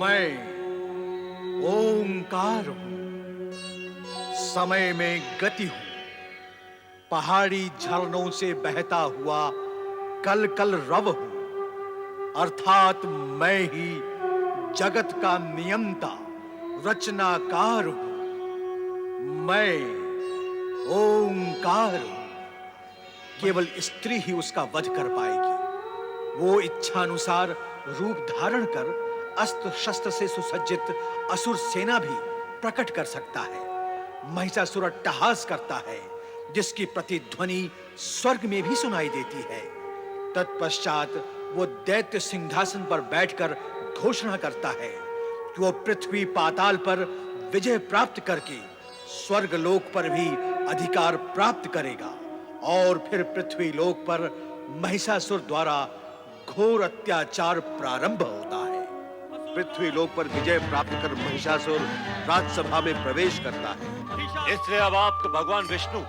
मैं ओंकार हूं, समय में गति हूं, पहाड़ी झरनों से बहता हुआ कल कल रव हूं, अर्थात मैं ही जगत का नियंता रचनाकार हूं। मैं ओंकार हूं। केवल स्त्री ही उसका वध कर पाएगी। वो इच्छानुसार रूप धारण कर अस्त्र शस्त्र से सुसज्जित असुर सेना भी प्रकट कर सकता है। महिषासुर अट्टहास करता है, जिसकी प्रतिध्वनि स्वर्ग में भी सुनाई देती है। तत्पश्चात वो दैत्य सिंहासन पर बैठकर घोषणा करता है कि वो पृथ्वी पाताल पर विजय प्राप्त करके स्वर्ग लोक पर भी अधिकार प्राप्त करेगा और फिर पृथ्वी लोक पर महिषासुर द्वारा घोर अत्याचार प्रारंभ होता है। पृथ्वी लोक पर विजय प्राप्त कर महिषासुर राजसभा में प्रवेश करता है। इसलिए अब आप तो भगवान विष्णु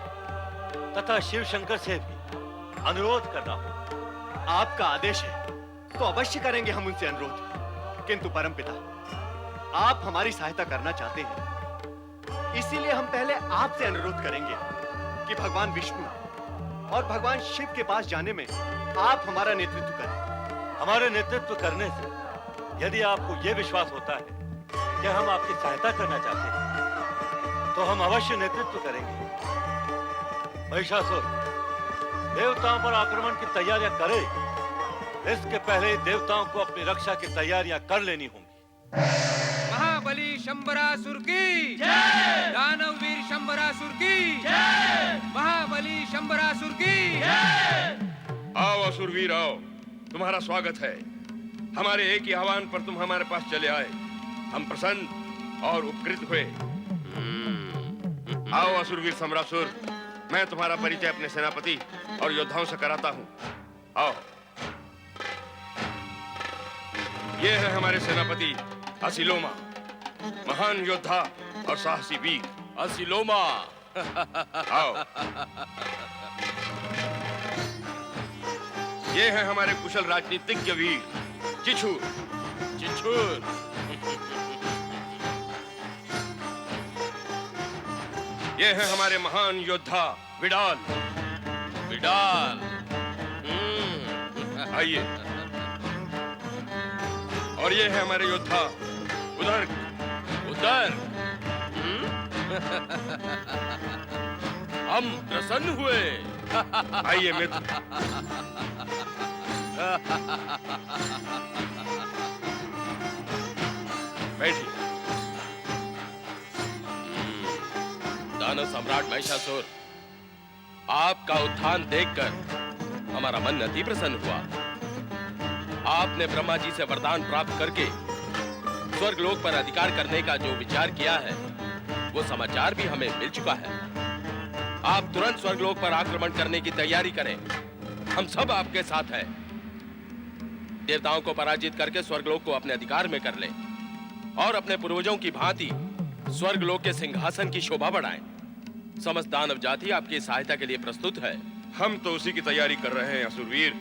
तथा शिव शंकर से भी अनुरोध करना हो। आपका आदेश है तो अवश्य करेंगे हम उनसे अनुरोध। किंतु परमपिता, आप हमारी सहायता करना चाहते हैं, इसीलिए हम पहले आपसे अनुरोध करेंगे कि भगवान विष्णु और भगवान शिव के पास जाने में आप हमारा नेतृत्व करें। हमारे नेतृत्व करने से यदि आपको यह विश्वास होता है कि हम आपकी सहायता करना चाहते हैं, तो हम अवश्य नेतृत्व करेंगे। महिषासुर देवताओं पर आक्रमण की तैयारियां करे, इसके पहले देवताओं को अपनी रक्षा की तैयारियां कर लेनी होंगी। महाबली शंबरासुर की जय! दानववीर शंबरासुर की जय! महाबली शंबरासुर की जय! आओ असुरवीर आओ, तुम्हारा स्वागत है। हमारे एक ही आह्वान पर तुम हमारे पास चले आए। हम प्रसन्न और उपकृत हुए। आओ असुरवीर शंबरासुर, मैं तुम्हारा परिचय अपने सेनापति और योद्धाओं से कराता हूँ। आओ, ये है हमारे सेनापति असिलोमा, महान योद्धा और साहसी वीर। असिलोमा आओ, ये है हमारे कुशल राजनीतिज्ञ वीर चिछूर। चिछूर ये है हमारे महान योद्धा विडाल। विडाल आइए। और ये है हमारे योद्धा उदर। उदर हम प्रसन्न हुए। आइए मित्र। बैठिए। दानव सम्राट महिषासुर, आपका उत्थान देखकर हमारा मन अति प्रसन्न हुआ। आपने ब्रह्मा जी से वरदान प्राप्त करके स्वर्ग लोक पर अधिकार करने का जो विचार किया है, वो समाचार भी हमें मिल चुका है। आप तुरंत स्वर्ग लोक पर आक्रमण करने की तैयारी करें। हम सब आपके साथ हैं। देवताओं को पराजित करके स्वर्ग लोक को अपने अधिकार में कर लें और अपने पूर्वजों की भांति स्वर्ग लोक के सिंहासन की शोभा बढ़ाएं। समस्त दानव जाति आपकी सहायता के लिए प्रस्तुत है। हम तो उसी की तैयारी कर रहे हैं असुरवीर।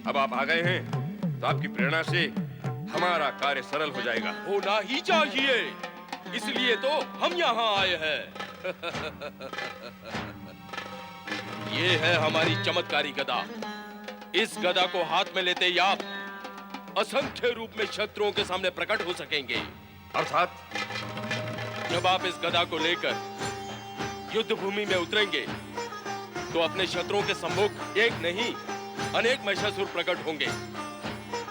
अब आप आ गए हैं तो आपकी प्रेरणा से हमारा कार्य सरल हो जाएगा। होना ही चाहिए, इसलिए तो हम यहाँ आए हैं। ये है हमारी चमत्कारी गदा। इस गदा को हाथ में लेते ही आप असंख्य रूप में शत्रुओं के सामने प्रकट हो सकेंगे। अर्थात जब आप इस गदा को लेकर युद्ध भूमि में उतरेंगे तो अपने शत्रुओं के सम्मुख एक नहीं अनेक महिषासुर प्रकट होंगे।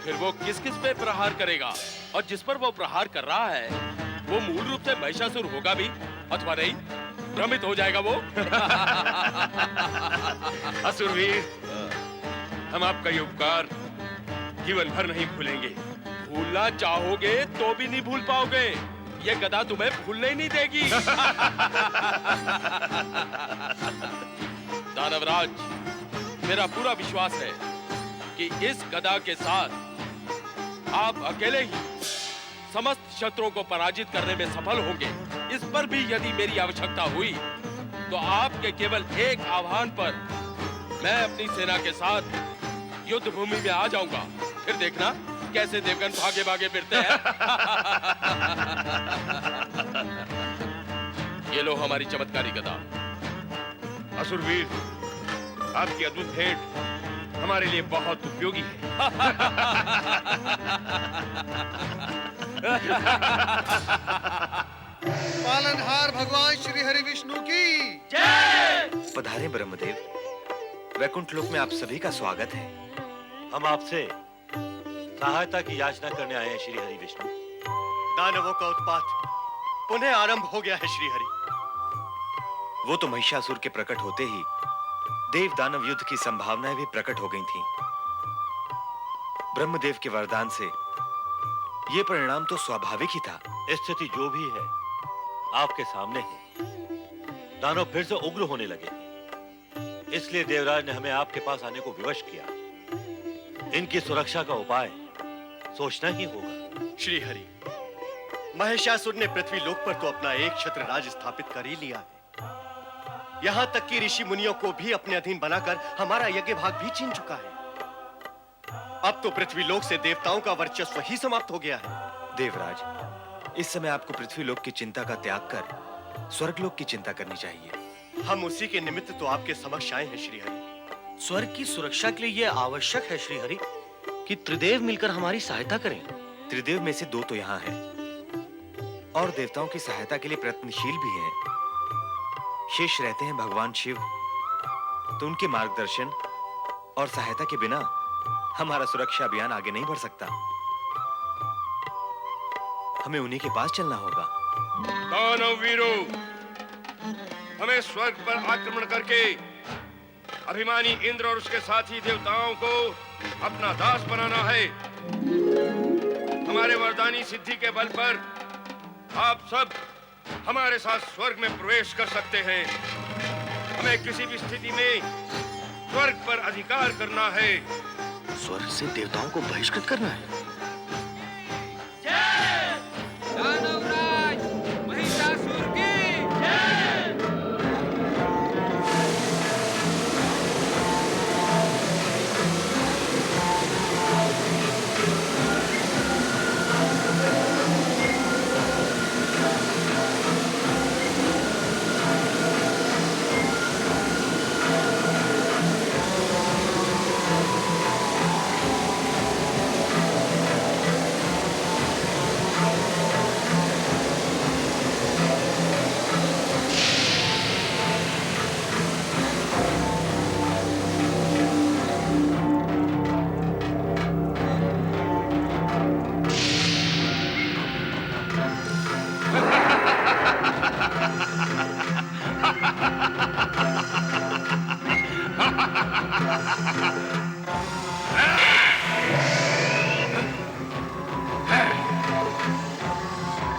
फिर वो किस किस पे प्रहार करेगा और जिस पर वो प्रहार कर रहा है वो मूल रूप से महिषासुर होगा भी अथवा नहीं, भ्रमित हो जाएगा वो। असुरवीर, हम आपका ये उपकार जीवन भर नहीं भूलेंगे। भूलना चाहोगे तो भी नहीं भूल पाओगे। ये गदा तुम्हें भूलने ही नहीं देगी। दानवराज, मेरा पूरा विश्वास है कि इस गदा के साथ आप अकेले ही समस्त शत्रुओं को पराजित करने में सफल होंगे। इस पर भी यदि मेरी आवश्यकता हुई तो आपके केवल एक आह्वान पर मैं अपनी सेना के साथ युद्ध भूमि में आ जाऊंगा। फिर देखना कैसे देवगन भागे भागे फिरते हैं। ये लो हमारी चमत्कारी गदा। असुरवीर, आपकी अद्भुत भेंट हमारे लिए बहुत उपयोगी है। पालनहार भगवान श्री हरि विष्णु की पधारे ब्रह्मदेव। वैकुंठ लोक में आप सभी का स्वागत है। हम आपसे सहायता की याचना करने आए हैं श्री हरि विष्णु। दानवों का उत्पात पुनः आरंभ हो गया है श्री हरि। वो तो महिषासुर के प्रकट होते ही देव दानव युद्ध की संभावनाएं भी प्रकट हो गई थीं। ब्रह्मदेव के वरदान से ये परिणाम तो स्वाभाविक ही था। स्थिति जो भी है आपके सामने है। दानव फिर से उग्र होने लगे, इसलिए देवराज ने हमें आपके पास आने को विवश किया। इनकी सुरक्षा का उपाय सोचना ही होगा। श्री हरि, महिषासुर ने पृथ्वी लोक पर तो अपना एक छत्र राज स्थापित कर ही लिया है। यहां तक कि ऋषि मुनियों को भी अपने अधीन बनाकर हमारा यज्ञ भाग भी छीन चुका है। अब तो पृथ्वी लोक से देवताओं का वर्चस्व ही समाप्त हो गया है। देवराज, इस समय आपको पृथ्वी लोक की चिंता का त्याग कर स्वर्ग लोक की चिंता करनी चाहिए। हम उसी के निमित्त तो आपके समक्ष आए हैं श्री हरि। स्वर्ग की सुरक्षा के लिए यह आवश्यक है श्री हरि कि त्रिदेव मिलकर हमारी सहायता करें। त्रिदेव में से दो तो यहाँ हैं और देवताओं की सहायता के लिए प्रयत्नशील भी हैं। शेष रहते हैं भगवान शिव, तो उनके मार्गदर्शन और सहायता के बिना हमारा सुरक्षा अभियान आगे नहीं बढ़ सकता। हमें उन्हीं के पास चलना होगा। दानव वीरों, हमें स्वर्ग पर आक्रमण करके अभिमानी इंद्र और उसके साथी देवताओं को अपना दास बनाना है। हमारे वरदानी सिद्धि के बल पर आप सब हमारे साथ स्वर्ग में प्रवेश कर सकते हैं। हमें किसी भी स्थिति में स्वर्ग पर अधिकार करना है। स्वर्ग से देवताओं को बहिष्कृत करना है। दानवराज महिषासुर की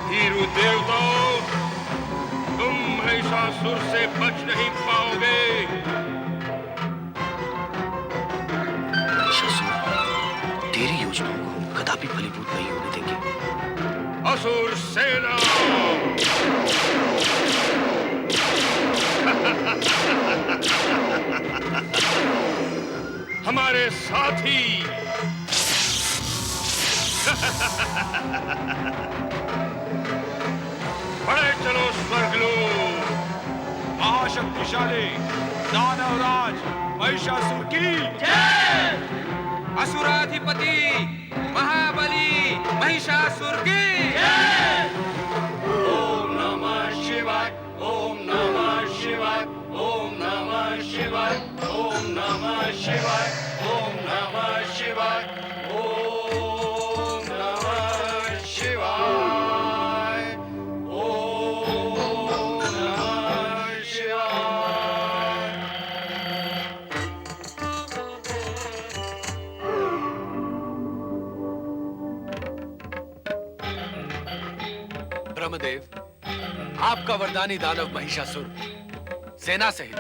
वीरू देवताओं, तुम महिषासुर से बच नहीं पाओगे। महिषासुर, तेरी योजनाओं को हम कदापि फलीभूत नहीं होने देंगे। असुर सेना, हमारे साथी, बड़े चलो स्वर्गलोक। महाशक्तिशाली दानवराज महिषासुर की असुराधिपति महाबली महिषासुर की ओम नमः शिवाय, ओम नमः शिवाय, ओम नमः शिवाय, ओम नमः शिवाय, ओम नमः शिवाय, ओम नमः शिवाय, ओम नमः शिवाय। ब्रह्मदेव, आपका वरदानी दानव महिषासुर सेना सहित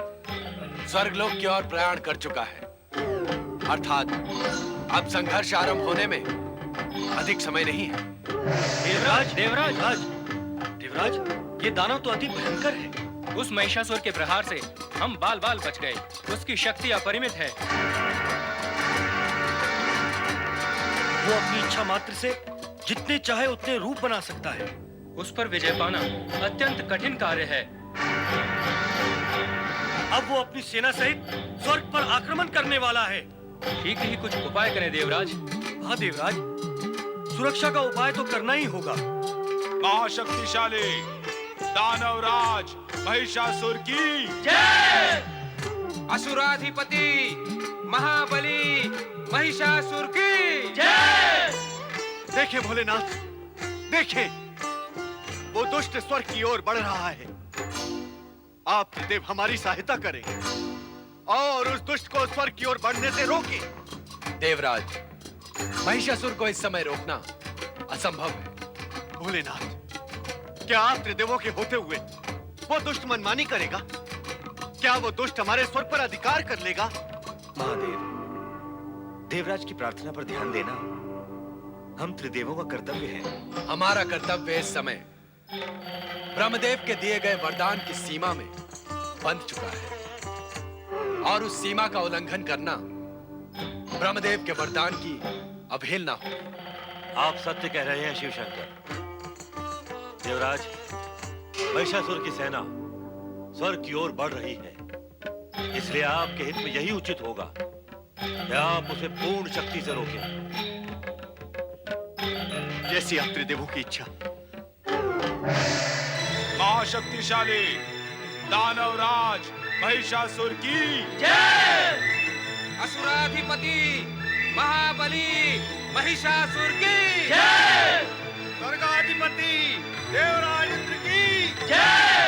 स्वर्गलोक की ओर प्रयाण कर चुका है। अर्थात अब संघर्ष आरंभ होने में अधिक समय नहीं है। देवराज, देवराज, ये दानव तो अति भयंकर है। उस महिषासुर के प्रहार से हम बाल बाल बच गए। उसकी शक्ति अपरिमित है। वो अपनी इच्छा मात्र से जितने चाहे उतने रूप बना सकता है। उस पर विजय पाना अत्यंत कठिन कार्य है। अब वो अपनी सेना सहित स्वर्ग पर आक्रमण करने वाला है। शीघ्र ही कुछ उपाय करें देवराज। हाँ देवराज, सुरक्षा का उपाय तो करना ही होगा। महाशक्तिशाली दानवराज महिषासुर की जय। असुराधिपति महाबली महिषासुर की जय। देखे भोलेनाथ, देखे वो दुष्ट स्वर्ग की ओर बढ़ रहा है। आप त्रिदेव हमारी सहायता करें और उस दुष्ट को स्वर्ग की ओर बढ़ने से रोकें। देवराज, महिषासुर को इस समय रोकना असंभव है। भोलेनाथ, क्या आप त्रिदेवों के होते हुए वो दुष्ट मनमानी करेगा? क्या वो दुष्ट हमारे स्वर्ग पर अधिकार कर लेगा? महादेव, देवराज की प्रार्थना पर ध्यान देना हम त्रिदेवों का कर्तव्य है। हमारा कर्तव्य इस समय ब्रह्मदेव के दिए गए वरदान की सीमा में बंध चुका है और उस सीमा का उल्लंघन करना ब्रह्मदेव के वरदान की अवहेलना होगी। आप सत्य कह रहे हैं शिव शंकर। देवराज, महिषासुर की सेना स्वर्ग की ओर बढ़ रही है, इसलिए आपके हित में यही उचित होगा कि आप उसे पूर्ण शक्ति से रोकें। जैसी आप त्रिदेवों की इच्छा। महाशक्तिशाली दानवराज महिषासुर की जय। असुराधिपति महाबली महिषासुर की जय। स्वर्गाधिपति देवराज इंद्र की जय।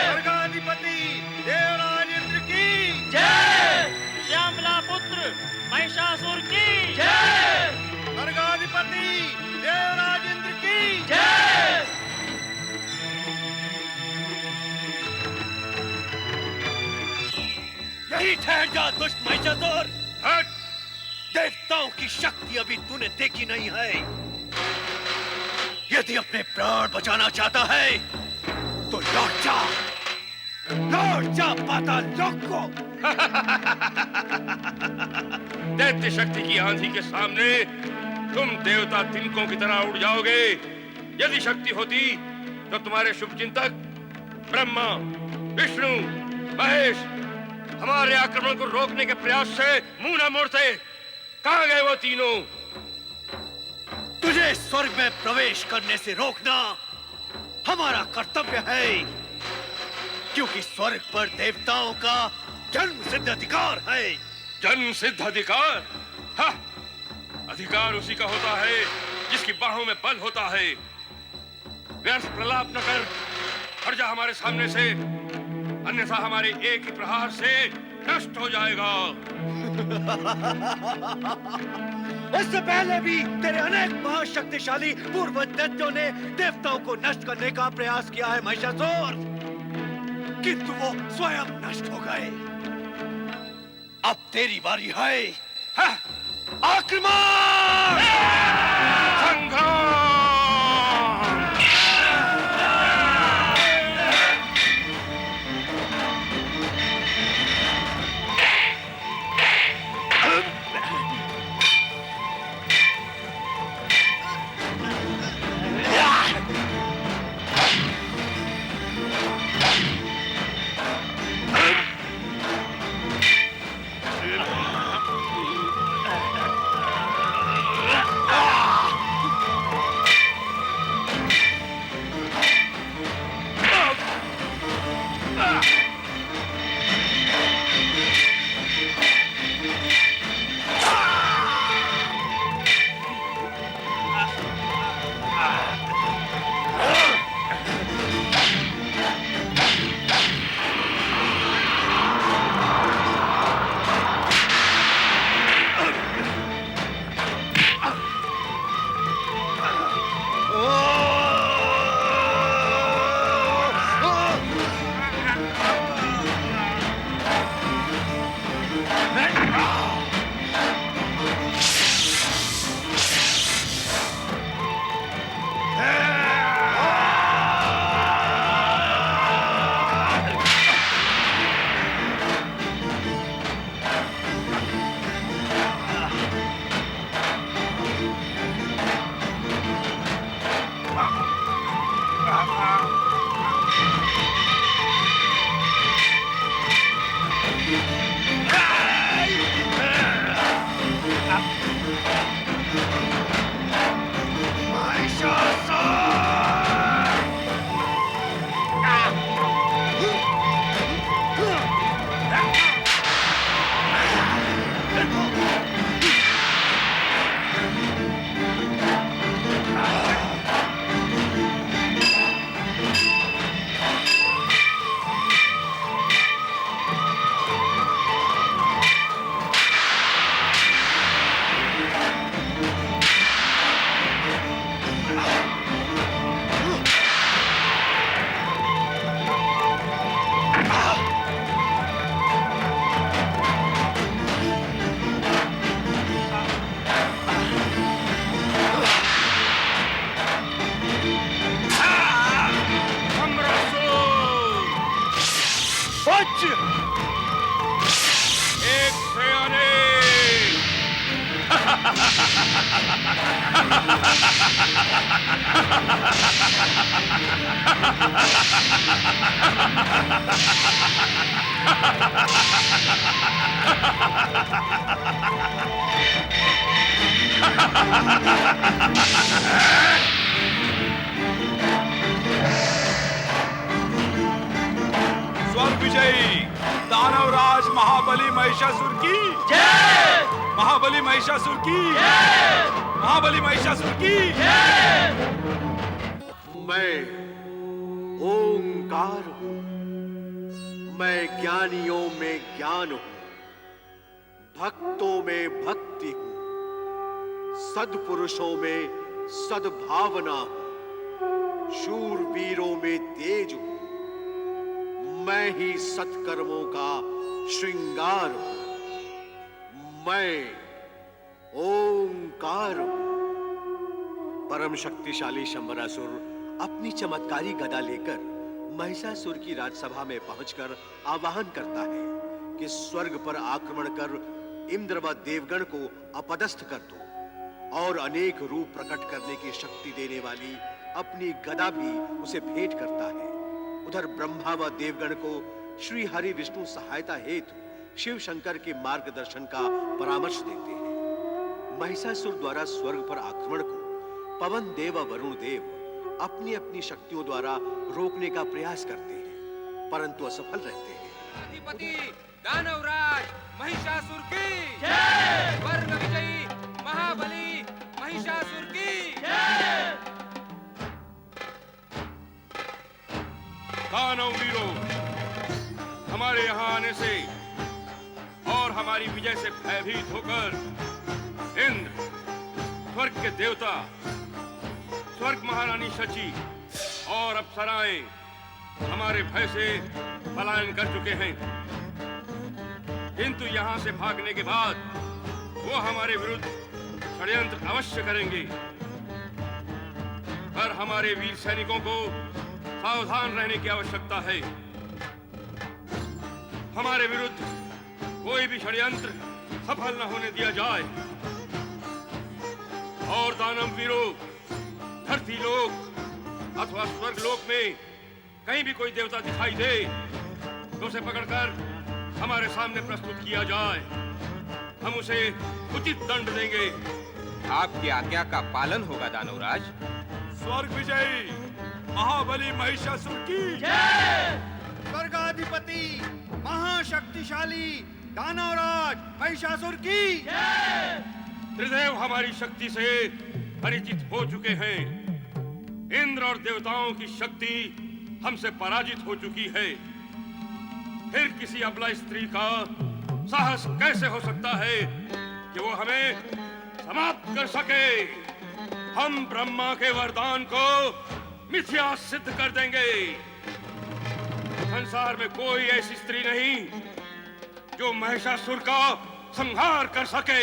स्वर्गाधिपति देवराज इंद्र की जय। श्यामला पुत्र महिषासुर की जय। स्वर्गाधिपति देवराज इंद्र की जय। यही ठहर जा दुष्ट महिषासुर। हट! देवताओं की शक्ति अभी तूने देखी नहीं है। यदि अपने प्राण बचाना चाहता है तो लौट जा पाताल लोक को। दैत्य शक्ति की आंधी के सामने तुम देवता तिनकों की तरह उड़ जाओगे। यदि शक्ति होती तो तुम्हारे शुभ चिंतक ब्रह्मा, विष्णु, महेश हमारे आक्रमण को रोकने के प्रयास से मुंह न मोड़ते। कहां गए वो तीनों? तुझे स्वर्ग में प्रवेश करने से रोकना हमारा कर्तव्य है, क्योंकि स्वर्ग पर देवताओं का जन्म सिद्ध अधिकार है। जन्म सिद्ध अधिकार? हाँ, अधिकार उसी का होता है जिसकी बाहों में बल होता है। व्यर्थ प्रलाप न कर, हट जा हमारे सामने से, अन्यथा हमारे एक ही प्रहार से नष्ट हो जाएगा। इससे पहले भी तेरे अनेक महाशक्तिशाली पूर्व दैत्यों ने देवताओं को नष्ट करने का प्रयास किया है महिषासुर, किंतु वो स्वयं नष्ट हो गए। अब तेरी बारी है। हाँ, आक्रमण! संग्राम! एक से अनेक। स्वर्ग विजयी दानवराज महाबली महिषासुर की जय। महाबली महिषासुर की महाबली महिषासुर की मैं ओंकार हूं, मैं ज्ञानियों में ज्ञान हूं, भक्तों में भक्ति हूं, सद्पुरुषों में सद्भावना हूं, शूरवीरों में तेज हूं, मैं ही सत्कर्मों का श्रृंगार हूं, मैं ओंकार हूं। परम शक्तिशाली शंबरासुर अपनी चमत्कारी गदा लेकर महिषासुर की राजसभा में पहुंचकर आवाहन करता है कि स्वर्ग पर आक्रमण कर इंद्र व देवगण को अपदस्थ कर दो और अनेक रूप प्रकट करने की शक्ति देने वाली अपनी गदा भी उसे भेंट करता है। उधर ब्रह्मा व देवगण को श्री हरि विष्णु सहायता हेतु शिव शंकर के मार्गदर्शन का परामर्श देते हैं। महिषासुर द्वारा स्वर्ग पर आक्रमण को पवन देव व वरुण देव अपनी अपनी शक्तियों द्वारा रोकने का प्रयास करते हैं, परंतु असफल रहते हैं। अधिपति दानवराज महिषासुर की जय। स्वर्ग विजयी महाबली महिषासुर की जय। दानव वीरों, हमारे यहाँ आने से और हमारी विजय से भयभीत होकर इंद्र, स्वर्ग के देवता, स्वर्ग महारानी शची और अप्सराएं हमारे भय से पलायन कर चुके हैं, किंतु यहाँ से भागने के बाद वो हमारे विरुद्ध षड्यंत्र अवश्य करेंगे। पर हमारे वीर सैनिकों को सावधान रहने की आवश्यकता है। हमारे विरुद्ध कोई भी षड्यंत्र सफल न होने दिया जाए। और दानव वीरों, धरती लोक अथवा स्वर्ग लोक में कहीं भी कोई देवता दिखाई दे तो उसे पकड़कर हमारे सामने प्रस्तुत किया जाए, हम उसे उचित दंड देंगे। आपकी आज्ञा का पालन होगा दानवराज। स्वर्ग विजयी महाबली महिषासुर की जय। स्वर्गाधिपति महाशक्तिशाली दानवराज महिषासुर की जय। त्रिदेव हमारी शक्ति से परिचित हो चुके हैं। इंद्र और देवताओं की शक्ति हमसे पराजित हो चुकी है। फिर किसी अबला स्त्री का साहस कैसे हो सकता है कि वो हमें समाप्त कर सके? हम ब्रह्मा के वरदान को मिथ्या सिद्ध कर देंगे। संसार में कोई ऐसी स्त्री नहीं जो महिषासुर का संहार कर सके।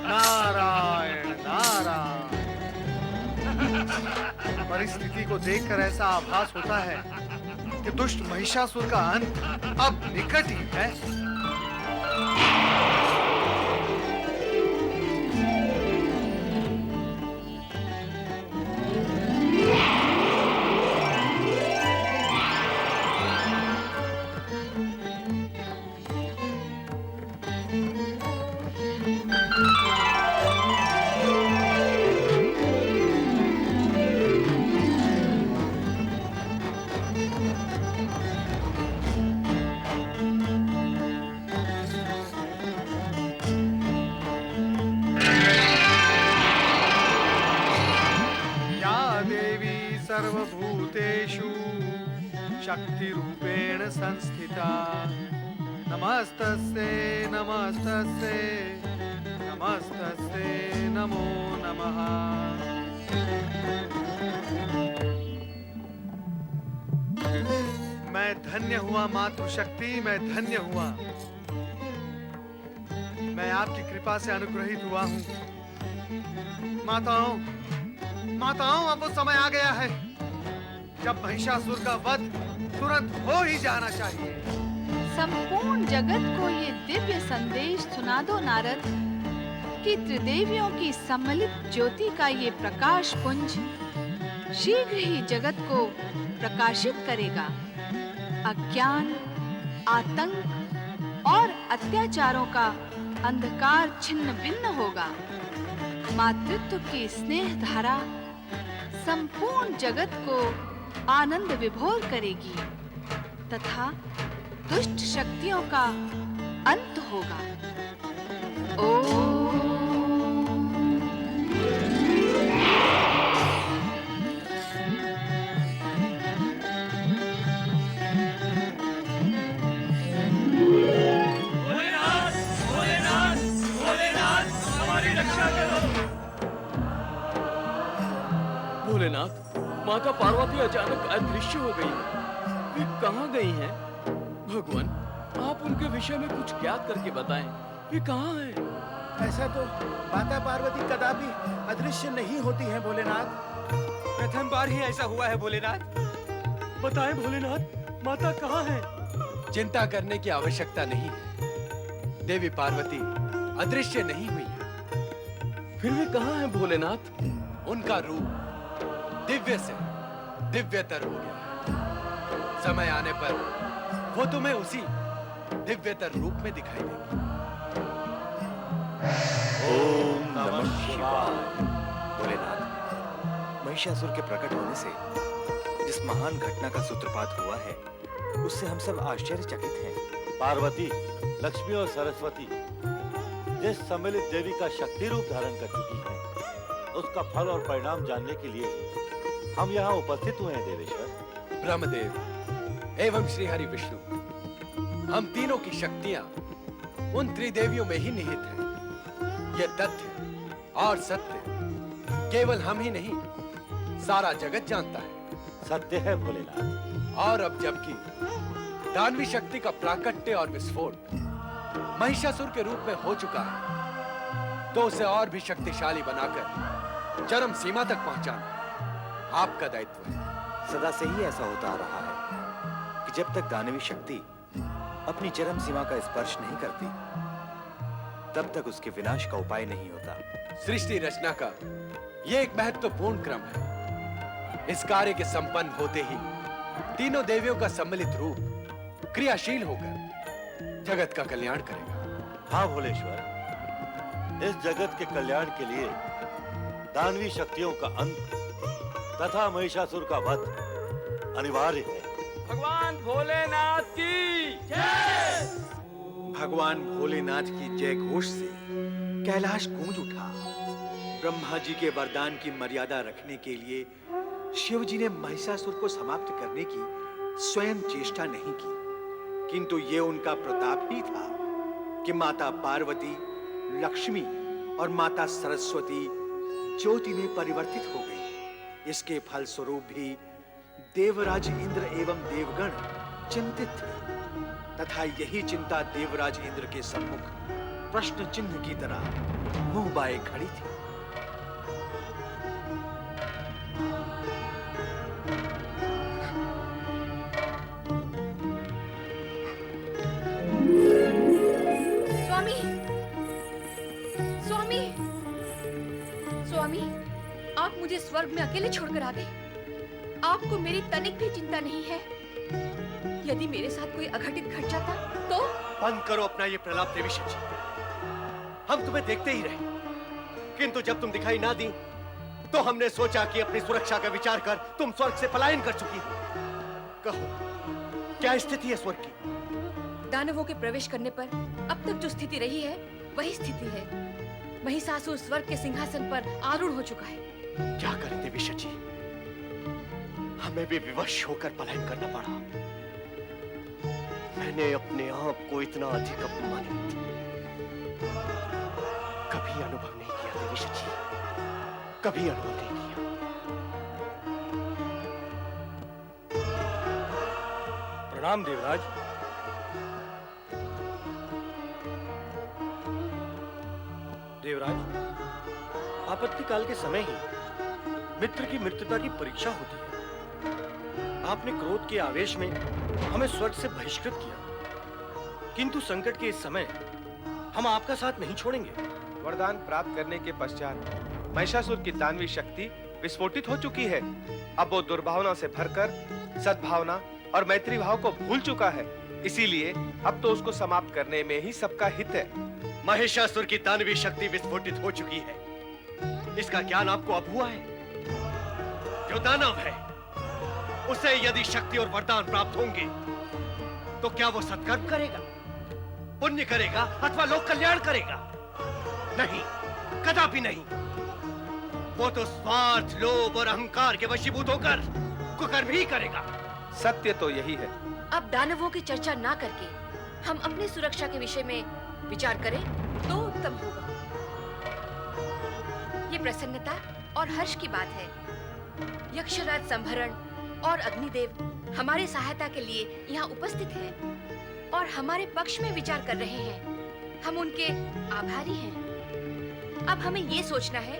नारायण नारायण। परिस्थिति को देखकर ऐसा आभास होता है कि दुष्ट महिषासुर का अंत अब निकट ही है। सर्वभूतेषु शक्तिरूपेण संस्थिता नमस्तस्यै नमस्तस्यै नमस्तस्यै नमो नमः। मैं धन्य हुआ मातृशक्ति, मैं धन्य हुआ। मैं आपकी कृपा से अनुग्रहित हुआ हूँ। माताओं, अब वो समय आ गया है जब महिषासुर का वध तुरंत हो ही जाना चाहिए। संपूर्ण जगत को ये दिव्य संदेश सुना दो नारद कि त्रिदेवियों की सम्मिलित ज्योति का ये प्रकाश पुंज शीघ्र ही जगत को प्रकाशित करेगा। अज्ञान, आतंक और अत्याचारों का अंधकार छिन्न भिन्न होगा। मातृत्व की स्नेह धारा संपूर्ण जगत को आनंद विभोर करेगी तथा दुष्ट शक्तियों का अंत होगा। ओम। भोलेनाथ, माता पार्वती अचानक अदृश्य हो गई। वे कहाँ गई हैं? भगवान, आप उनके विषय में कुछ ज्ञात करके बताएं। वे कहाँ हैं? ऐसा तो माता पार्वती कदापि अदृश्य नहीं होती हैं भोलेनाथ। प्रथम बार ही ऐसा हुआ है भोलेनाथ। बताएं भोलेनाथ, माता कहाँ है? चिंता करने की आवश्यकता नहीं है। देवी पार्वती अदृश्य नहीं हुई है। फिर वे कहाँ हैं भोलेनाथ? उनका रूप दिव्य से दिव्यतर हो गया है। समय आने पर वो तुम्हें उसी दिव्यतर रूप में दिखाई देगी। ओम नमः शिवाय। भोलेनाथ, महिषासुर के प्रकट होने से जिस महान घटना का सूत्रपात हुआ है उससे हम सब आश्चर्यचकित हैं। पार्वती, लक्ष्मी और सरस्वती जिस सम्मिलित देवी का शक्ति रूप धारण कर चुकी है, उसका फल और परिणाम जानने के लिए हम यहाँ उपस्थित हुए हैं देवेश्वर। ब्रह्मदेव एवं श्री हरि विष्णु, हम तीनों की शक्तियां उन त्रिदेवियों में ही निहित हैं। यह तथ्य और सत्य केवल हम ही नहीं, सारा जगत जानता है। सत्य है भोलेनाथ। और अब जबकि दानवी शक्ति का प्राकट्य और विस्फोट महिषासुर के रूप में हो चुका है, तो उसे और भी शक्तिशाली बनाकर चरम सीमा तक पहुंचाना आपका दायित्व है। सदा से ही ऐसा होता आ रहा है कि जब तक दानवी शक्ति अपनी चरम सीमा का स्पर्श नहीं करती, तब तक उसके विनाश का उपाय नहीं होता। सृष्टि रचना का यह एक महत्वपूर्ण क्रम है। इस कार्य के संपन्न होते ही तीनों देवियों का सम्मिलित रूप क्रियाशील होकर जगत का कल्याण करेगा। हाँ भोलेश्वर, इस जगत के कल्याण के लिए दानवी शक्तियों का अंत तथा महिषासुर का वध अनिवार्य है। भगवान भोलेनाथ की जय। भगवान भोलेनाथ की जय घोष से कैलाश गूंज उठा। ब्रह्मा जी के वरदान की मर्यादा रखने के लिए शिव जी ने महिषासुर को समाप्त करने की स्वयं चेष्टा नहीं की, किंतु ये उनका प्रताप ही था कि माता पार्वती, लक्ष्मी और माता सरस्वती ज्योति में परिवर्तित हो गई। इसके फलस्वरूप भी देवराज इंद्र एवं देवगण चिंतित थे तथा यही चिंता देवराज इंद्र के सम्मुख प्रश्न चिन्ह की तरह मुंह बाए खड़ी थी। स्वामी, स्वामी, स्वामी, आप मुझे स्वर्ग में अकेले छोड़कर आ गए। आपको मेरी तनिक भी चिंता नहीं है? यदि मेरे साथ कोई अघटित घट जाता तो? बंद करो अपना ये प्रलाप देवी शची। हम तुम्हें देखते ही रहे, किंतु जब तुम दिखाई ना दी तो हमने सोचा कि अपनी सुरक्षा का विचार कर तुम स्वर्ग से पलायन कर चुकी हो। कहो, क्या स्थिति है स्वर्ग की? दानवों के प्रवेश करने पर अब तक जो स्थिति रही है वही स्थिति है। महिषासुर स्वर्ग के सिंहासन पर आरूढ़ हो चुका है। क्या करें देवी शची, हमें भी विवश होकर पलायन करना पड़ा। मैंने अपने आप को इतना अधिक अपमानित कभी अनुभव नहीं किया देवी शची, कभी अनुभव नहीं किया। प्रणाम देवराज। देवराज, आपत्ति काल के समय ही मित्र की मित्रता की परीक्षा होती है। आपने क्रोध के आवेश में हमें स्वर्ग से बहिष्कृत किया, किंतु संकट के इस समय हम आपका साथ नहीं छोड़ेंगे। वरदान प्राप्त करने के पश्चात महिषासुर की दानवी शक्ति विस्फोटित हो चुकी है। अब वो दुर्भावना से भरकर सद्भावना और मैत्री भाव को भूल चुका है। इसीलिए अब तो उसको समाप्त करने में ही सबका हित है। महिषासुर की दानवी शक्ति विस्फोटित हो चुकी है, इसका ज्ञान आपको अब हुआ है? जो दानव है उसे यदि शक्ति और वरदान प्राप्त होंगे तो क्या वो सत्कर्म करेगा, पुण्य करेगा अथवा लोक कल्याण करेगा? नहीं, कदापि नहीं। वो तो स्वार्थ, लोभ और अहंकार के वशीभूत होकर कुकर्म ही करेगा। सत्य तो यही है। अब दानवों की चर्चा ना करके हम अपनी सुरक्षा के विषय में विचार करें तो उत्तम होगा। ये प्रसन्नता और हर्ष की बात है। यक्षराज संभरण और अग्निदेव हमारी सहायता के लिए यहाँ उपस्थित हैं और हमारे पक्ष में विचार कर रहे हैं। हम उनके आभारी हैं। अब हमें ये सोचना है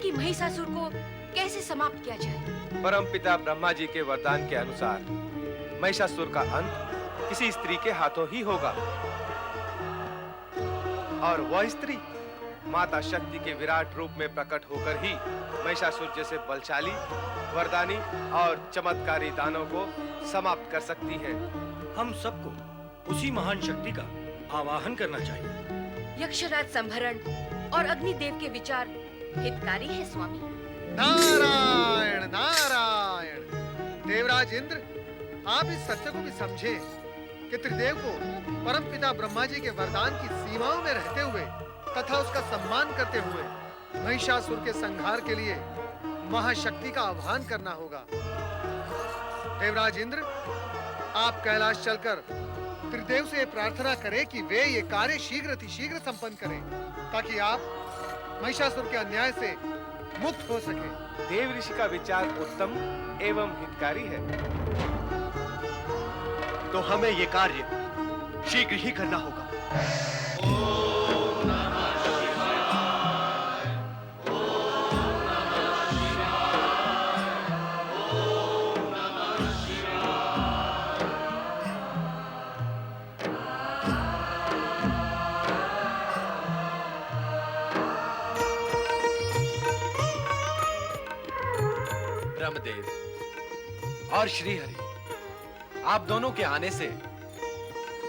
कि महिषासुर को कैसे समाप्त किया जाए। परमपिता ब्रह्मा जी के वरदान के अनुसार महिषासुर का अंत किसी स्त्री के हाथों ही होगा, और वह स्त्री माता शक्ति के विराट रूप में प्रकट होकर ही महिषासुर जैसे बलशाली, वरदानी और चमत्कारी दानव को समाप्त कर सकती है। हम सबको उसी महान शक्ति का आवाहन करना चाहिए। यक्षराज संभरण और अग्निदेव के विचार हितकारी है स्वामी। नारायण नारायण। देवराज इंद्र, आप इस सत्य को भी समझे कि त्रिदेव को परमपिता ब्रह्मा जी के वरदान की सीमाओं में रहते हुए तथा उसका सम्मान करते हुए महिषासुर के संहार के लिए महाशक्ति का आह्वान करना होगा। देवराज इंद्र, आप कैलाश चलकर त्रिदेव से प्रार्थना करें कि वे ये कार्य शीघ्र संपन्न करें, ताकि आप महिषासुर के अन्याय से मुक्त हो सके। देव ऋषि का विचार उत्तम एवं हितकारी है। तो हमें ये कार्य शीघ्र ही करना होगा। ब्रह्मदेव और श्रीहरि, आप दोनों के आने से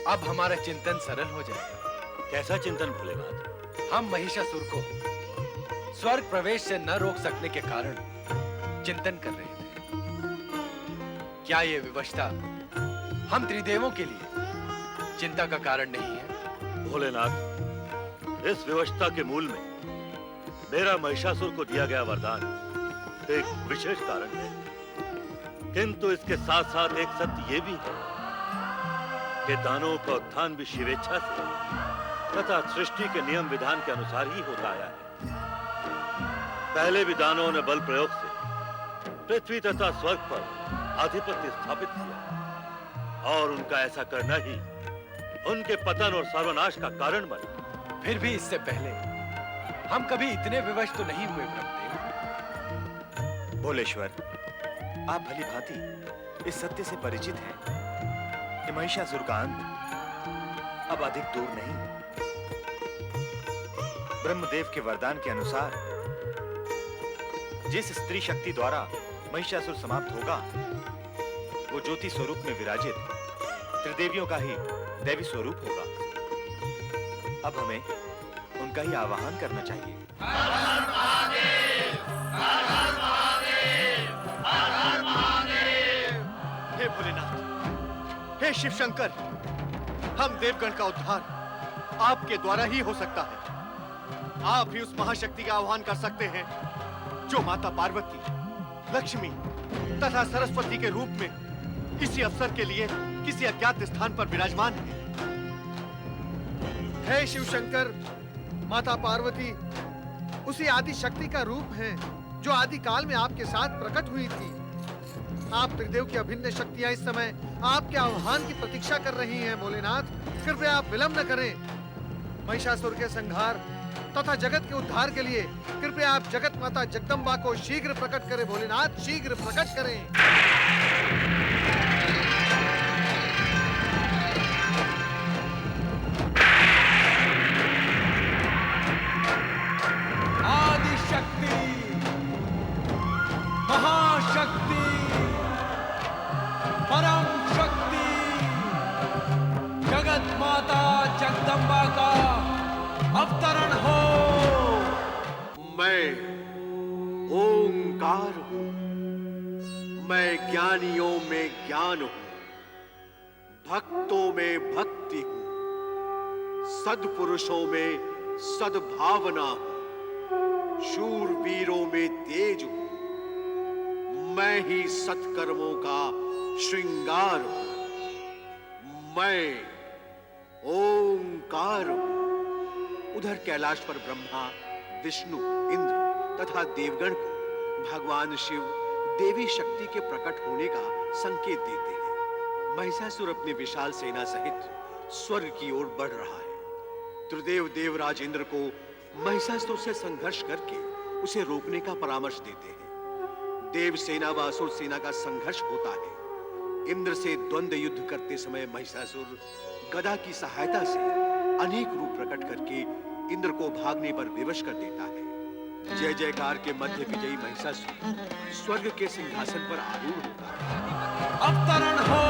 अब हमारा चिंतन सरल हो जाएगा। कैसा चिंतन भोलेनाथ? हम महिषासुर को स्वर्ग प्रवेश से न रोक सकने के कारण चिंतन कर रहे थे। क्या ये विवशता हम त्रिदेवों के लिए चिंता का कारण नहीं है? भोलेनाथ, इस विवशता के मूल में मेरा महिषासुर को दिया गया वरदान एक विशेष कारण है, किंतु इसके साथ साथ एक सत्य ये भी है कि दानवों का उत्थान भी शिवेच्छा से तथा सृष्टि के नियम विधान के अनुसार ही होता आया है। पहले भी दानवों ने बल प्रयोग से पृथ्वी तथा स्वर्ग पर आधिपत्य स्थापित किया और उनका ऐसा करना ही उनके पतन और सर्वनाश का कारण बना। फिर भी इससे पहले हम कभी इतने विवश तो नहीं हुए ब्रह्मदेव। भोलेश्वर, आप भली भांति इस सत्य से परिचित हैं कि महिषासुर का अंत अब अधिक दूर नहीं। ब्रह्मदेव के वरदान के अनुसार जिस स्त्री शक्ति द्वारा महिषासुर समाप्त होगा, वो ज्योति स्वरूप में विराजित त्रिदेवियों का ही दैवी स्वरूप होगा। अब हमें उनका ही आवाहन करना चाहिए। हे भोलेनाथ, हे शिव शंकर, हम देवगण का उद्धार आपके द्वारा ही हो सकता है। आप ही उस महाशक्ति का आह्वान कर सकते हैं जो माता पार्वती, लक्ष्मी तथा सरस्वती के रूप में इसी अवसर के लिए किसी अज्ञात स्थान पर विराजमान है। हे शिव शंकर, माता पार्वती उसी आदि शक्ति का रूप है जो आदि काल में आपके साथ प्रकट हुई थी। आप त्रिदेव की अभिन्न शक्तियां इस समय आपके आह्वान की प्रतीक्षा कर रही हैं। भोलेनाथ, कृपया आप विलंब न करें। महिषासुर के संहार तथा जगत के उद्धार के लिए कृपया आप जगत माता जगदम्बा को शीघ्र प्रकट करें। भोलेनाथ, शीघ्र प्रकट करें। आदि शक्ति, महाशक्ति, परम शक्ति, जगत माता जगदम्बा का अवतरण हो। मैं ओंकार हूं, मैं ज्ञानियों में ज्ञान हूं, भक्तों में भक्ति हूं, सद्पुरुषों में सद्भावना हूं, शूरवीरों में तेज हूं, मैं ही सत्कर्मों का श्रृंगार हूं। मैं ओंकार हूं। उधर कैलाश पर ब्रह्मा, विष्णु, इंद्र तथा देवगण को भगवान शिव देवी शक्ति के प्रकट होने का संकेत देते हैं। महिषासुर अपनी विशाल सेना सहित स्वर्ग की ओर बढ़ रहा है। त्रिदेव देवराज इंद्र को महिषासुर से संघर्ष करके उसे रोकने का परामर्श देते हैं। देव सेना व असुर सेना का संघर्ष होता है। इंद्र से द्वंद्व युद्ध करते समय महिषासुर गदा की सहायता से अनेक रूप प्रकट करके इंद्र को भागने पर विवश कर देता है। जय जयकार के मध्य विजयी महिषासुर स्वर्ग के सिंहासन पर आरूढ़ होता है। अवतरण हो।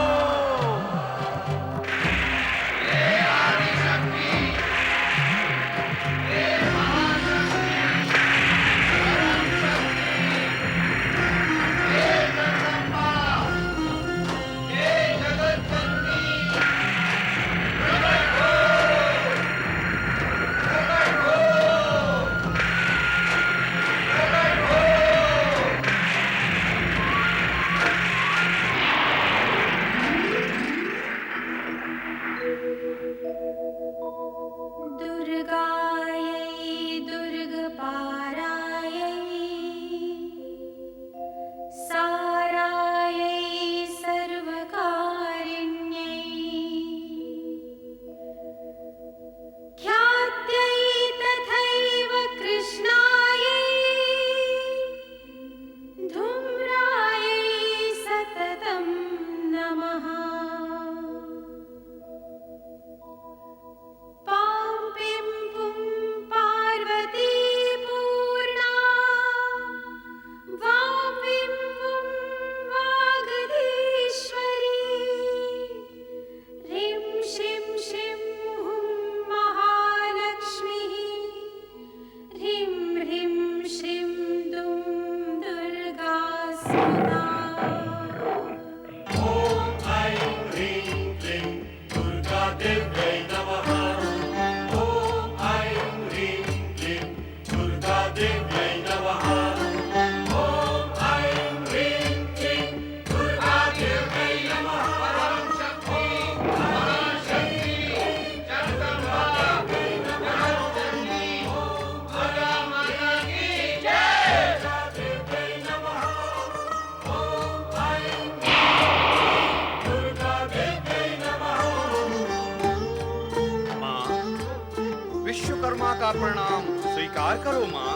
प्रणाम स्वीकार करो माँ।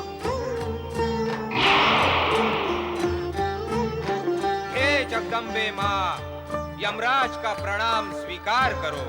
हे जगदम्बे माँ, यमराज का प्रणाम स्वीकार करो।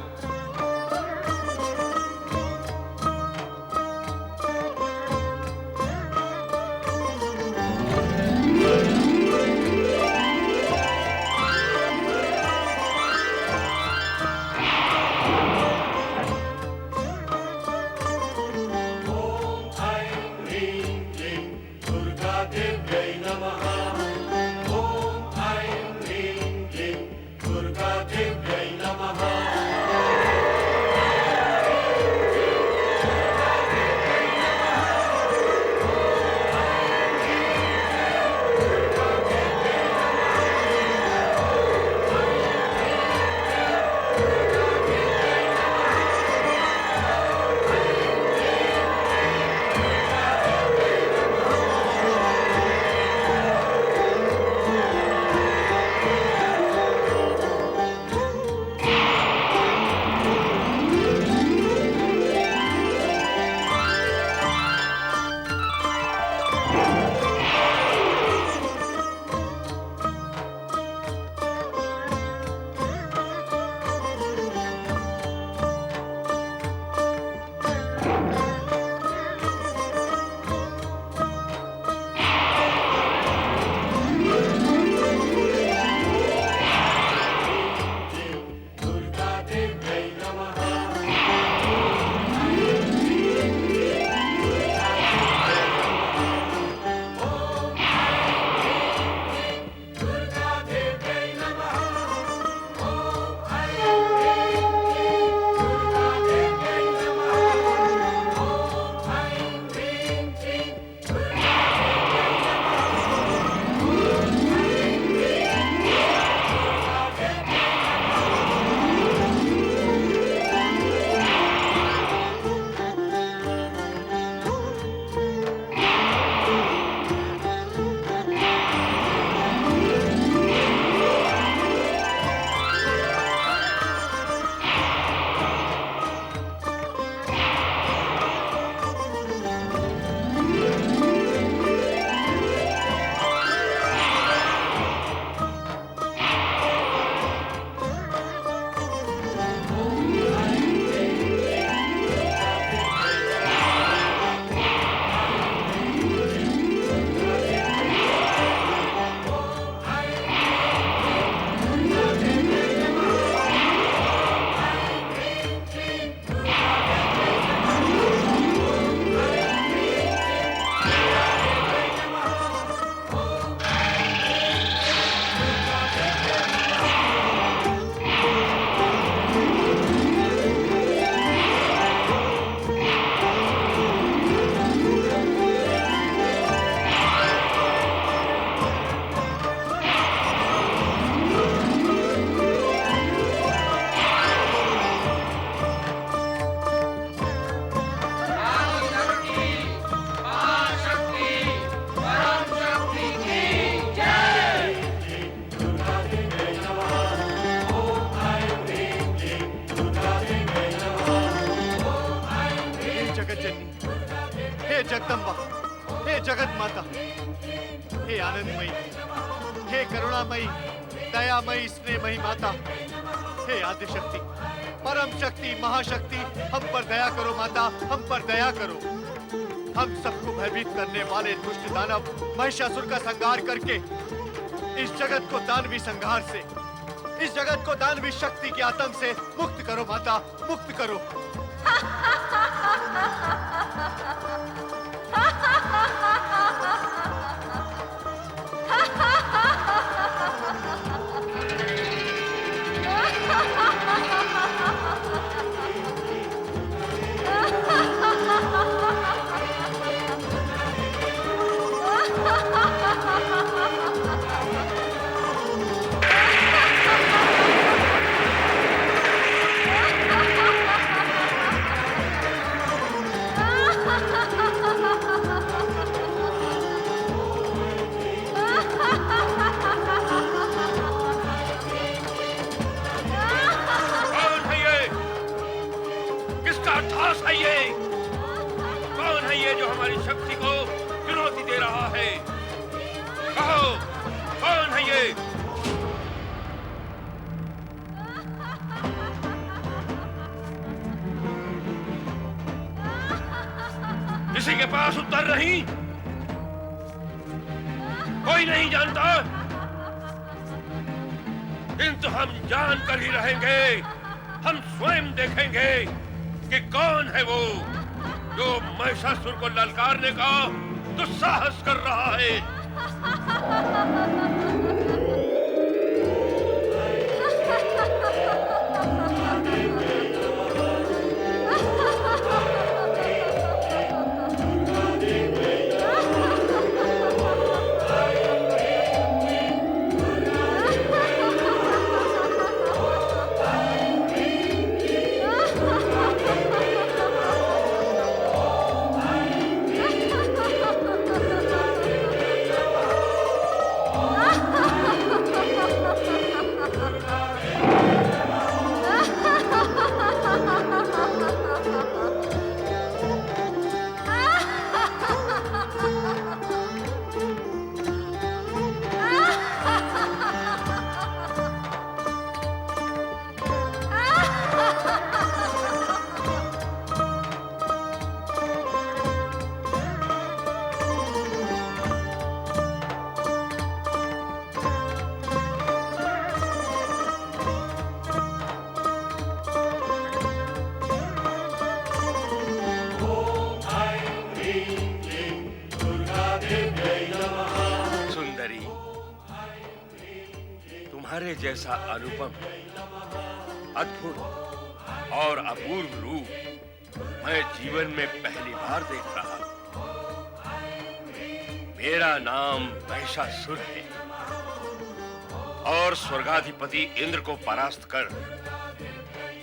जगदम्बा, हे जगत माता, हे आनंदमयी, हे करुणामयी, दयामयी, स्नेहमयी माता, हे आदिशक्ति, परम शक्ति, महाशक्ति, हम पर दया करो माता, हम पर दया करो। हम सबको भयभीत करने वाले दुष्ट दानव महिषासुर का संहार करके इस जगत को दानवी संहार से, इस जगत को दानवी शक्ति के आतंक से मुक्त करो माता, मुक्त करो। उत्तर नहीं? कोई नहीं जानता? किंतु हम जान कर ही रहेंगे। हम स्वयं देखेंगे कि कौन है वो जो महिषासुर को ललकारने का दुस्साहस कर रहा है। तुम्हारे जैसा अनुपम, अद्भुत और अपूर्व रूप मैं जीवन में पहली बार देख रहा हूं। मेरा नाम महिषासुर है और स्वर्गाधिपति इंद्र को परास्त कर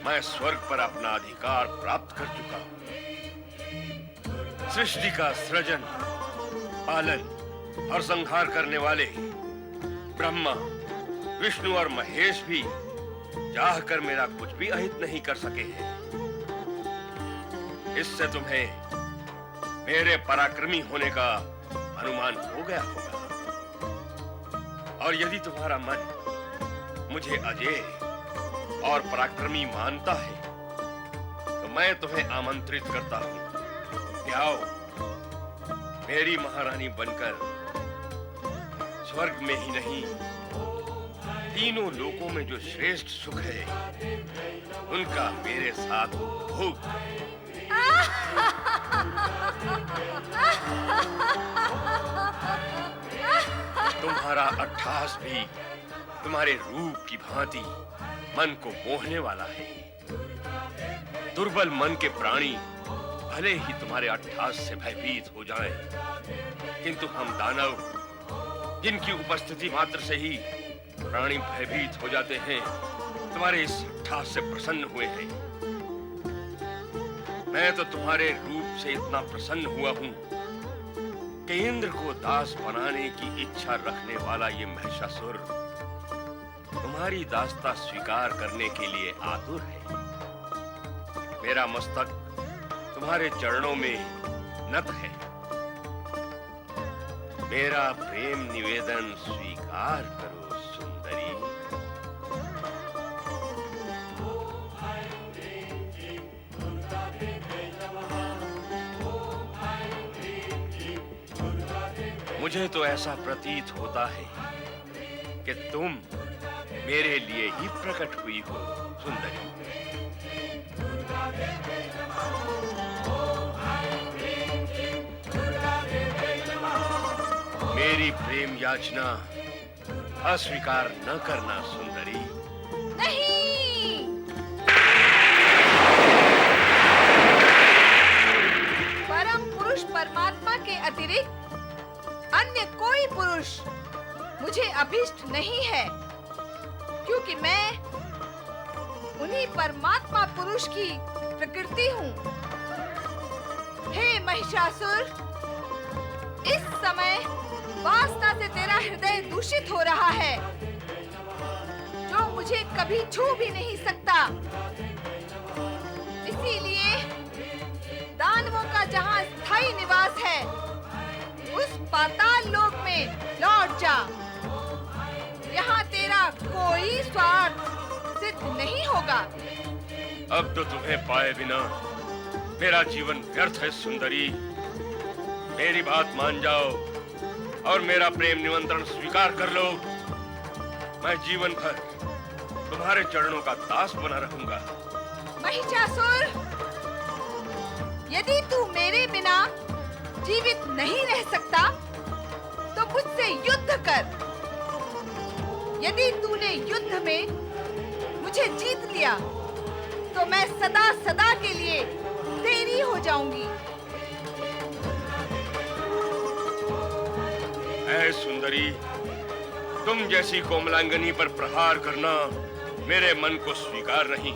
मैं स्वर्ग पर अपना अधिकार प्राप्त कर चुका हूं। सृष्टि का सृजन, पालन और संहार करने वाले ब्रह्मा, विष्णु और महेश भी चाह कर मेरा कुछ भी अहित नहीं कर सके हैं। इससे तुम्हें मेरे पराक्रमी होने का अनुमान हो गया होगा। और यदि तुम्हारा मन मुझे अजेय और पराक्रमी मानता है तो मैं तुम्हें आमंत्रित करता हूं कि आओ मेरी महारानी बनकर स्वर्ग में ही नहीं, तीनों लोकों में जो श्रेष्ठ सुख है उनका मेरे साथ भोग। तुम्हारा अट्टहास भी तुम्हारे रूप की भांति मन को मोहने वाला है। दुर्बल मन के प्राणी भले ही तुम्हारे अट्टहास से भयभीत हो जाएं, किंतु हम दानव, जिनकी उपस्थिति मात्र से ही प्राणी भयभीत हो जाते हैं, तुम्हारे इस अट्टहास से प्रसन्न हुए हैं। मैं तो तुम्हारे रूप से इतना प्रसन्न हुआ हूं कि इंद्र को दास बनाने की इच्छा रखने वाला ये महिषासुर तुम्हारी दासता स्वीकार करने के लिए आतुर है। मेरा मस्तक तुम्हारे चरणों में नत है। मेरा प्रेम निवेदन स्वीकार करो सुंदरी। मुझे तो ऐसा प्रतीत होता है कि तुम मेरे लिए ही प्रकट हुई हो सुंदरी। मेरी प्रेम याचना अस्वीकार न करना सुंदरी। नहीं, परम पुरुष परमात्मा के अतिरिक्त अन्य कोई पुरुष मुझे अभीष्ट नहीं है, क्योंकि मैं उन्हीं परमात्मा पुरुष की प्रकृति हूँ। हे महिषासुर, इस समय वासना से तेरा हृदय दूषित हो रहा है, जो मुझे कभी छू भी नहीं सकता। इसीलिए दानवों का जहाँ स्थायी निवास है, उस पाताल लोक में लौट जा। यहाँ तेरा कोई स्वार्थ सिद्ध नहीं होगा। अब तो तुम्हें पाए बिना मेरा जीवन व्यर्थ है सुंदरी। मेरी बात मान जाओ और मेरा प्रेम निमंत्रण स्वीकार कर लो। मैं जीवन भर तुम्हारे चरणों का दास बना रहूंगा। महिषासुर, यदि तू मेरे बिना जीवित नहीं रह सकता तो मुझसे युद्ध कर। यदि तूने युद्ध में मुझे जीत लिया तो मैं सदा सदा के लिए तेरी हो जाऊंगी। ऐ सुंदरी, तुम जैसी कोमलांगनी पर प्रहार करना मेरे मन को स्वीकार नहीं।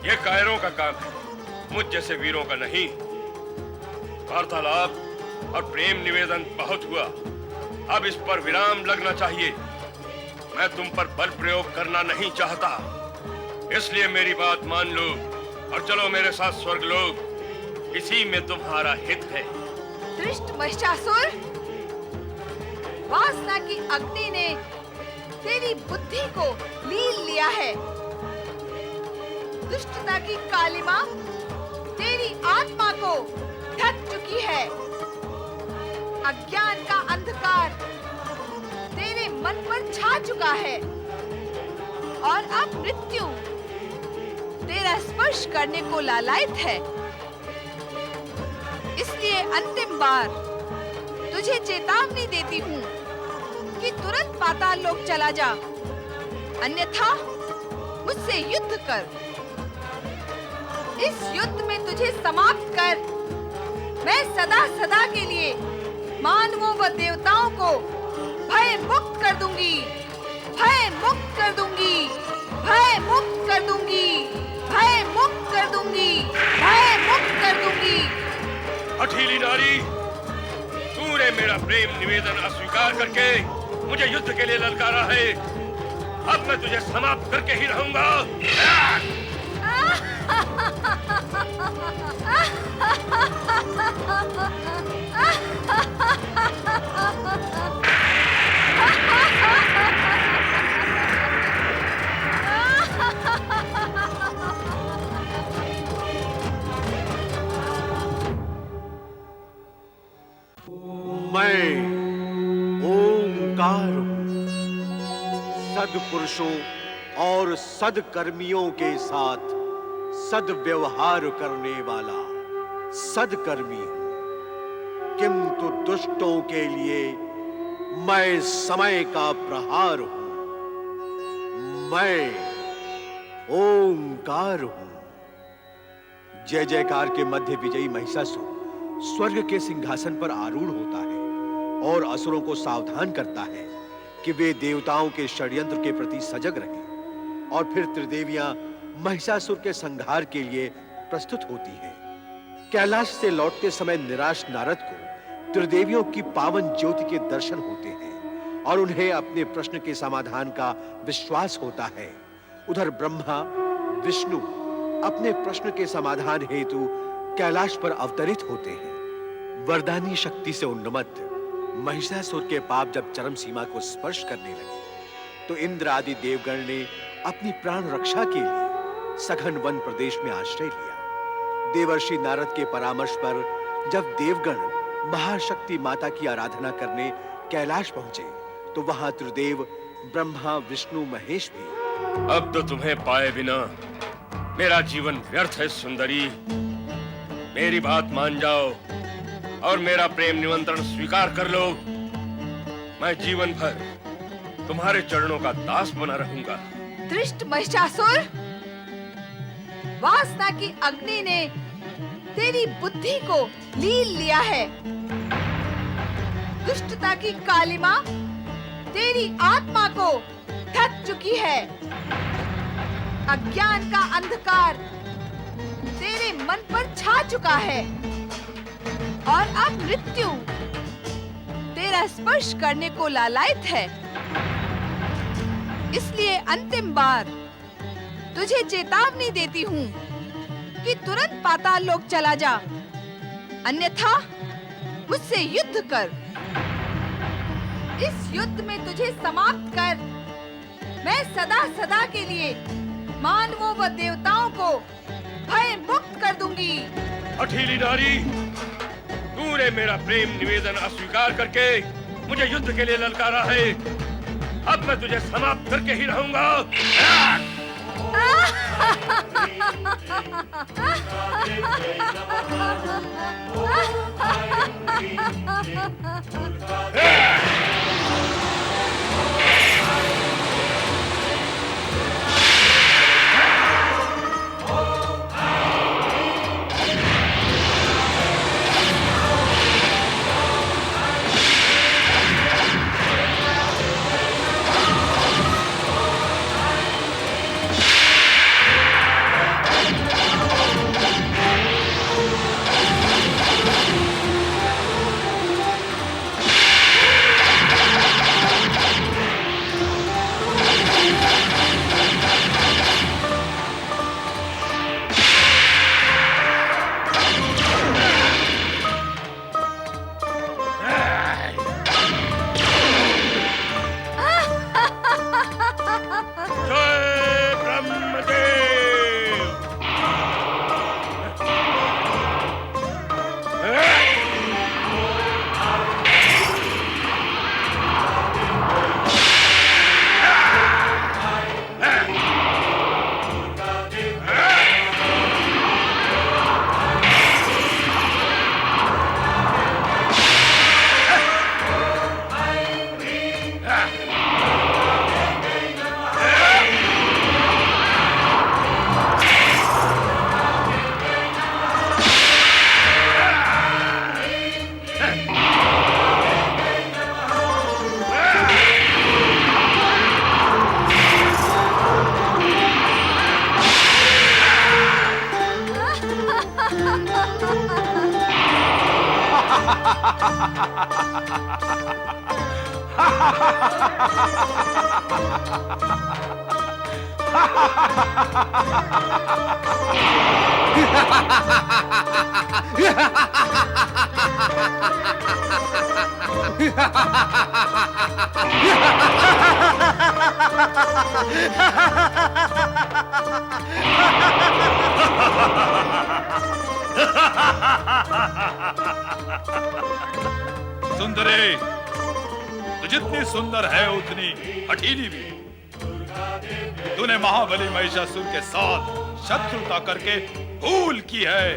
ये कायरों का काम है, मुझ जैसे वीरों का नहीं। वार्तालाप और प्रेम निवेदन बहुत हुआ, अब इस पर विराम लगना चाहिए। मैं तुम पर बल प्रयोग करना नहीं चाहता, इसलिए मेरी बात मान लो और चलो मेरे साथ स्वर्गलोक। इसी में तुम्हारा हित है। दुष्ट महिषासुर, वासना की अग्नि ने तेरी बुद्धि को लील लिया है। दुष्टता की कालिमा तेरी आत्मा को ढक चुकी है। अज्ञान का अंधकार तेरे मन पर छा चुका है और अब मृत्यु तेरा स्पर्श करने को लालायित है। इसलिए अंतिम बार तुझे चेतावनी देती हूँ कि तुरंत पाताल लोक चला जा, अन्यथा मुझसे युद्ध कर। इस युद्ध में तुझे समाप्त कर मैं सदा सदा के लिए मानवों व देवताओं को भय मुक्त कर दूंगी, भय मुक्त कर दूंगी, भय मुक्त कर दूंगी, भय मुक्त कर दूंगी, भय मुक्त कर दूंगी। हठीली नारी, तूने मेरा प्रेम निवेदन अस्वीकार करके मुझे युद्ध के लिए ललकारा है। अब मैं तुझे समाप्त करके ही रहूंगा। मैं ओंकार हूं, सद्पुरुषों और सदकर्मियों के साथ सद्व्यवहार करने वाला सदकर्मी हूं, किंतु दुष्टों के लिए मैं समय का प्रहार हूं। मैं ओंकार हूं। जय जयकार के मध्य विजयी महिषासुर स्वर्ग के सिंहासन पर आरूढ़ होता है और असुरों को सावधान करता है कि वे देवताओं के षड्यंत्र के प्रति सजग रहें। और फिर त्रिदेवियां महिषासुर के संहार के लिए प्रस्तुत होती हैं। कैलाश से लौटते समय निराश नारद को त्रिदेवियों की पावन ज्योति के दर्शन होते हैं और उन्हें अपने प्रश्न के समाधान का विश्वास होता है। उधर ब्रह्मा विष्णु अपने प्रश्न के समाधान हेतु कैलाश पर अवतरित होते हैं। वरदानी शक्ति से उन्मत्त महिषासुर के पाप जब चरम सीमा को स्पर्श करने लगे तो इंद्र आदि देवगण ने अपनी प्राण रक्षा के लिए सघन वन प्रदेश में आश्रय लिया। देवर्षि नारद के परामर्श पर जब देवगण महाशक्ति माता की आराधना करने कैलाश पहुंचे तो वहां त्रिदेव ब्रह्मा विष्णु महेश भी। अब तो तुम्हें पाए बिना मेरा जीवन व्यर्थ है सुंदरी। मेरी बात मान जाओ और मेरा प्रेम निमंत्रण स्वीकार कर लो। मैं जीवन भर तुम्हारे चरणों का दास बना रहूंगा। दुष्ट महिषासुर, वासना की अग्नि ने तेरी बुद्धि को लील लिया है। दुष्टता की कालिमा तेरी आत्मा को ढक चुकी है। अज्ञान का अंधकार तेरे मन पर छा चुका है और अब मृत्यु तेरा स्पर्श करने को लालायित है। इसलिए अंतिम बार तुझे चेतावनी देती हूँ कि तुरंत पाताल लोक चला जा, अन्यथा मुझसे युद्ध कर। इस युद्ध में तुझे समाप्त कर मैं सदा सदा के लिए मानवों व देवताओं को भय मुक्त कर दूंगी। हठीली नारी, तूने मेरा प्रेम निवेदन अस्वीकार करके मुझे युद्ध के लिए ललकारा है। अब मैं तुझे समाप्त करके ही रहूंगा। सुंदरी, तू जितनी सुंदर है उतनी हठीली भी। तूने महाबली महिषासुर के साथ शत्रुता करके भूल की है।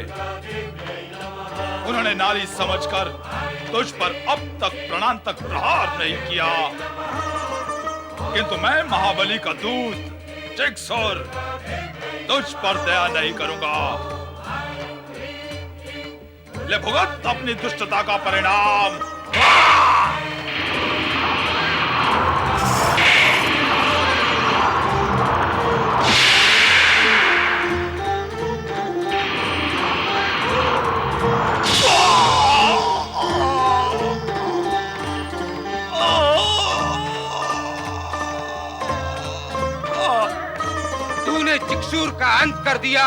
उन्होंने नारी समझकर तुझ पर अब तक प्राणांतक प्रहार नहीं किया, किंतु मैं महाबली का दूत जिक्सुर तुझ पर दया नहीं करूंगा। ले भुगत अपनी दुष्टता का परिणाम। तूने जिक्सुर का अंत कर दिया,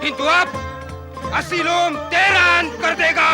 किंतु अब असीलोम तेरा अंत कर देगा।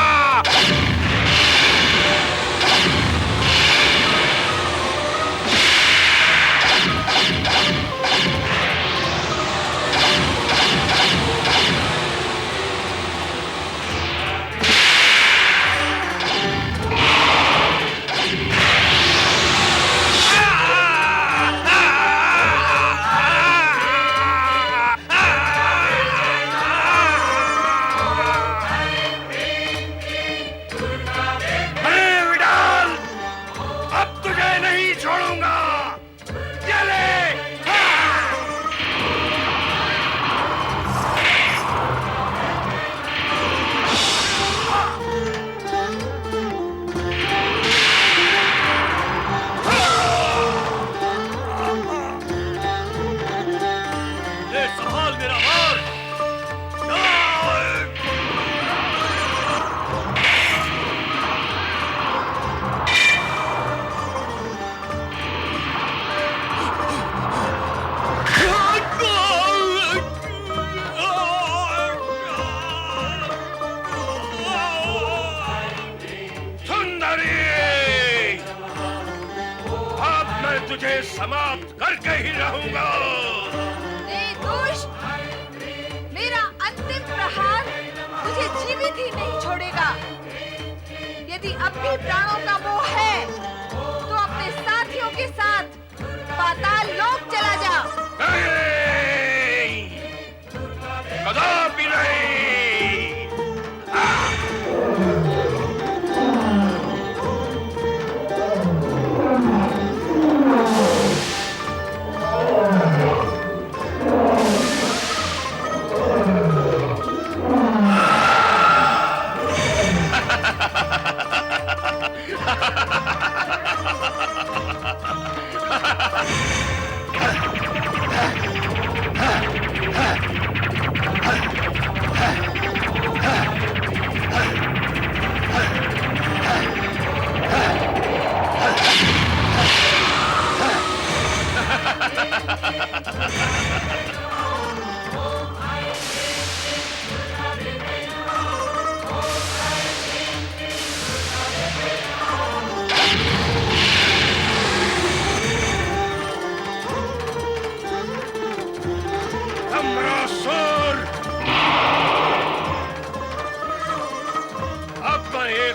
तुझे समाप्त करके ही रहूंगा। दुष्ट, मेरा अंतिम प्रहार तुझे जीवित ही नहीं छोड़ेगा। यदि अब भी प्राणों का मोह है तो अपने साथियों के साथ पाताल लोक चला जा। नहीं! कदापि नहीं!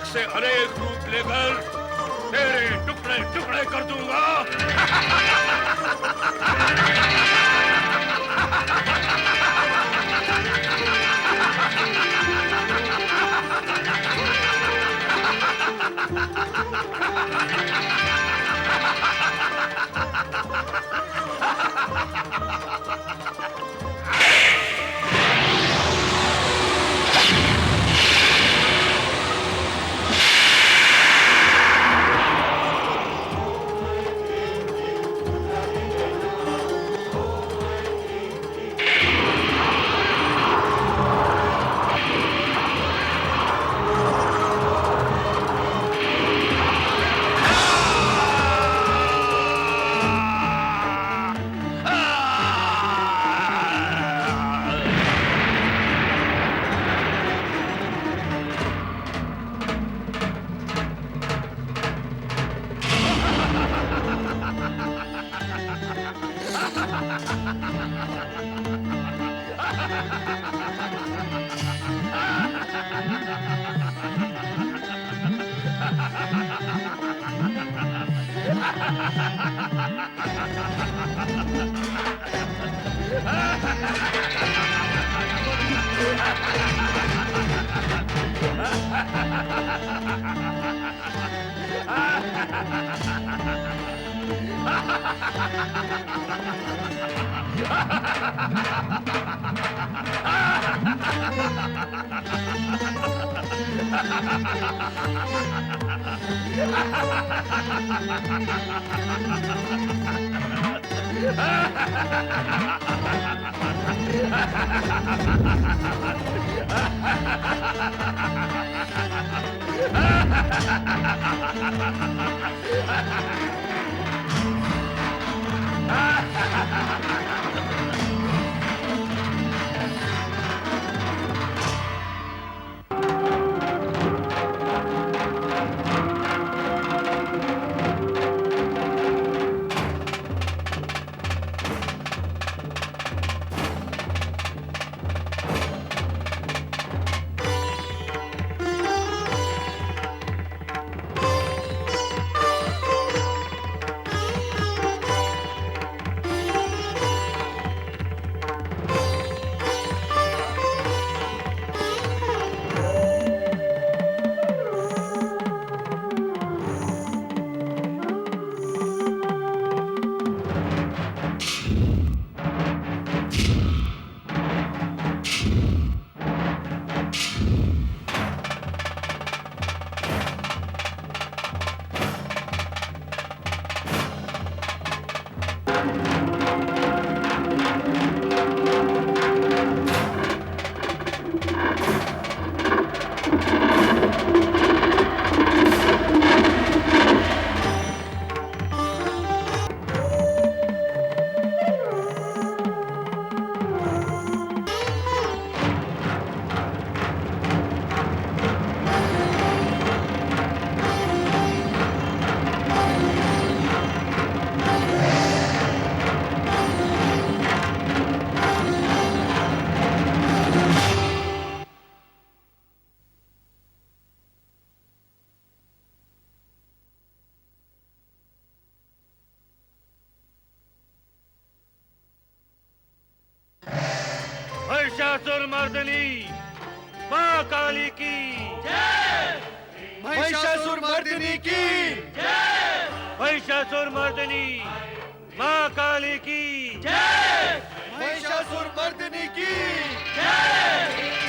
से अनेक रूप लेकर तेरे टुकड़े टुकड़े कर दूंगा। महिषासुर मर्दिनी माँ काली की महिषासुर मर्दिनी की महिषासुर मर्दिनी माँ काली की महिषासुर मर्दिनी की